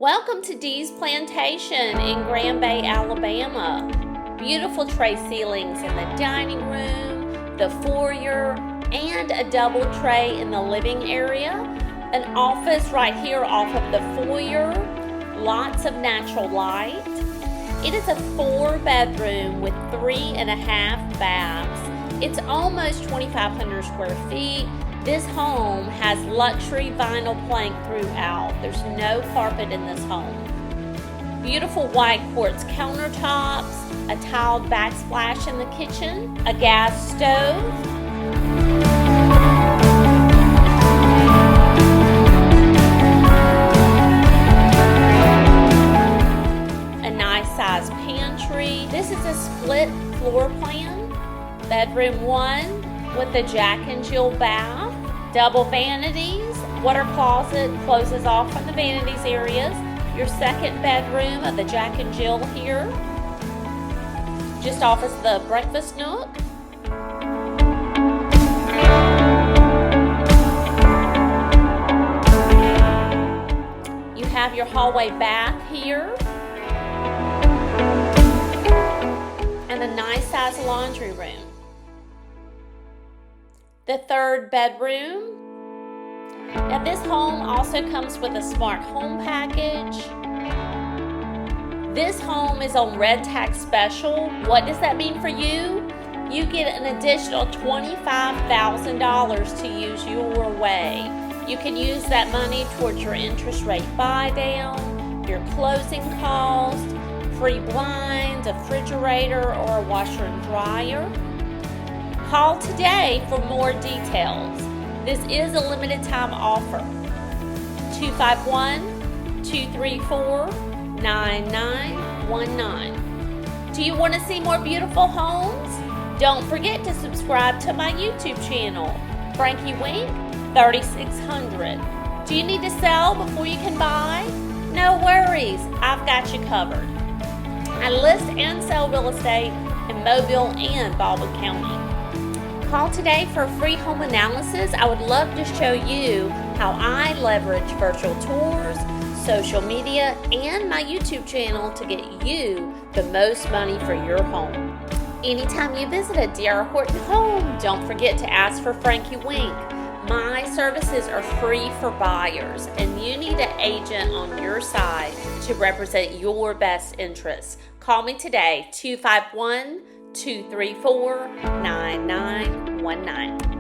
Welcome to Dees Plantation in Grand Bay, Alabama. Beautiful tray ceilings in the dining room, the foyer, and a double tray in the living area. An office right here off of the foyer. Lots of natural light. It is a 4-bedroom with 3.5 baths. It's almost 2,500 square feet. This home has luxury vinyl plank throughout. There's no carpet in this home. Beautiful white quartz countertops, a tiled backsplash in the kitchen, a gas stove, a nice sized pantry. This is a split floor plan. Bedroom 1 with a Jack and Jill bath, double vanities, water closet closes off from the vanities areas. Your second bedroom of the Jack and Jill here, just offers the breakfast nook. You have your hallway bath here, and a nice sized laundry room. The third bedroom. Now this home also comes with a smart home package. This home is on red tax special. What does that mean for you? You get an additional $25,000 to use your way. You can use that money towards your interest rate buy down, your closing cost, free blinds, a refrigerator, or a washer and dryer. Call today for more details. This is a limited time offer. 251-234-9919. Do you want to see more beautiful homes? Don't forget to subscribe to my YouTube channel, Frankie Wink 3600. Do you need to sell before you can buy? No worries, I've got you covered. I list and sell real estate in Mobile and Baldwin County. Call today for a free home analysis. I would love to show you how I leverage virtual tours, social media, and my YouTube channel to get you the most money for your home. Anytime you visit a D.R. Horton home, don't forget to ask for Frankie Wink. My services are free for buyers, and you need an agent on your side to represent your best interests. Call me today, 251-234-9919.